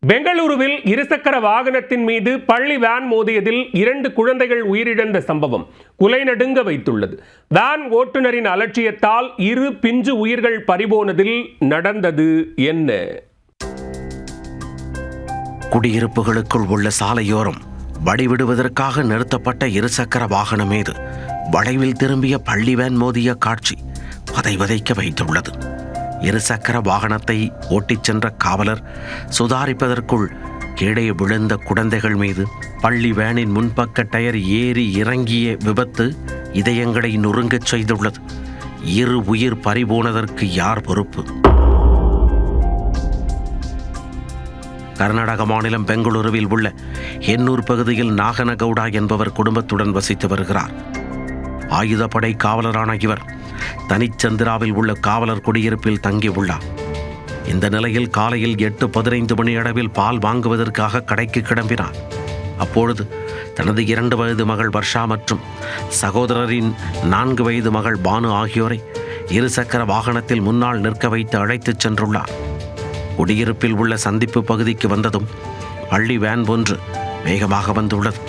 பெங்களூருவில் இருசக்கர வாகனத்தின் மீது பள்ளி வேன் மோதியதில் 2 குழந்தைகள் உயிரிழந்த சம்பவம் குலை நடுங்க வைத்துள்ளது. வேன் ஓட்டுநரின் அலட்சியத்தால் 2 பிஞ்சு உயிர்கள் பறிபோனதில் நடந்தது என்ன? குடியிருப்புகளுக்குள் உள்ள சாலையோரம் வழிவிடுவதற்காக நிறுத்தப்பட்ட இருசக்கர வாகனம் மீது வளைவில் திரும்பிய பள்ளி வேன் மோதிய காட்சி வதைக்க வைத்துள்ளது. இருசக்கர வாகனத்தை ஓட்டிச் சென்ற காவலர் சுதாரிப்பதற்குள் கீழே விழுந்த குழந்தைகள் மீது பள்ளி வேனின் முன்பக்க டயர் ஏறி இறங்கிய விபத்து இதயங்களை நொறுங்கச் செய்துள்ளது. 2 உயிர் பறிபோனதற்கு யார் பொறுப்பு? கர்நாடக மாநிலம் பெங்களூருவில் உள்ள எண்ணூர் பகுதியில் நாகனகவுடா என்பவர் குடும்பத்துடன் வசித்து வருகிறார். ஆயுதப்படை காவலரான இவர் தனிச்சந்திராவில் உள்ள காவலர் குடியிருப்பில் தங்கியுள்ளார். இந்த நிலையில் காலையில் 8:15 மணி அளவில் பால் வாங்குவதற்காக கடைக்கு கிளம்பினார். அப்பொழுது தனது 2 வயது மகள் வர்ஷா மற்றும் சகோதரரின் 4 வயது மகள் பானு ஆகியோரை இருசக்கர வாகனத்தில் முன்னால் நிற்க வைத்து அழைத்துச் சென்றுள்ளார். குடியிருப்பில் உள்ள சந்திப்பு பகுதிக்கு வந்ததும் பள்ளி வேன் ஒன்று வேகமாக வந்துள்ளது.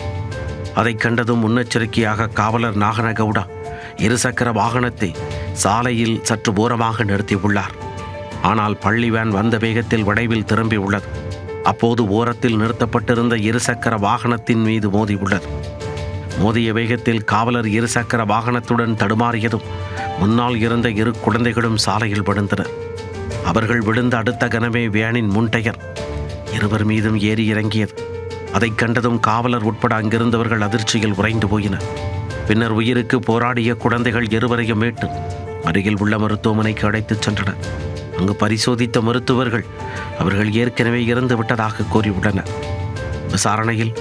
அதை கண்டதும் முன்னெச்சரிக்கையாக காவலர் நாகனகவுடா இருசக்கர வாகனத்தை சாலையில் சற்று ஓரமாக நிறுத்தியுள்ளார். ஆனால் பள்ளி வேன் வந்த வேகத்தில் வளைவில் திரும்பியுள்ளது. அப்போது ஓரத்தில் நிறுத்தப்பட்டிருந்த இருசக்கர வாகனத்தின் மீது மோதியுள்ளது. மோதிய வேகத்தில் காவலர் இருசக்கர வாகனத்துடன் தடுமாறியதும் முன்னால் இருந்த 2 குழந்தைகளும் சாலையில் விழுந்தனர். அவர்கள் விழுந்த அடுத்த கணமே வேனின் முன் டயர் இருவர் மீதும் ஏறி இறங்கியது. அதை கண்டதும் காவலர் உட்பட அங்கிருந்தவர்கள் அதிர்ச்சியில் உறைந்து போயினர். பின்னர் உயிருக்கு போராடிய குழந்தைகள் 2வரையும் மீட்டு அருகில் உள்ள மருத்துவமனைக்கு அழைத்துச் சென்றனர். அங்கு பரிசோதித்த மருத்துவர்கள் அவர்கள் ஏற்கனவே இறந்து விட்டதாக கூறியுள்ளனர். விசாரணையில்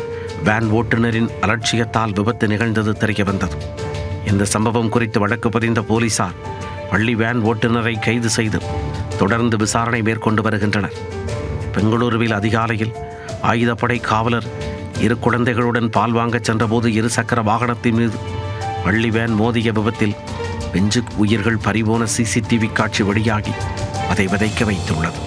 வேன் ஓட்டுநரின் அலட்சியத்தால் விபத்து நிகழ்ந்தது தெரிய வந்தது. இந்த சம்பவம் குறித்து வழக்கு பதிந்த போலீசார் பள்ளி வேன் ஓட்டுநரை கைது செய்து தொடர்ந்து விசாரணை மேற்கொண்டு வருகின்றனர். பெங்களூருவில் அதிகாலையில் ஆயுதப்படை காவலர் 2 குழந்தைகளுடன் பால் வாங்கச் சென்றபோது இருசக்கர வாகனத்தின் மீது பள்ளி வேன் மோதிய விபத்தில் பிஞ்சு உயிர்கள் பறிபோன CCTV காட்சி வெளியாகி அதை விதைக்க வைத்துள்ளது.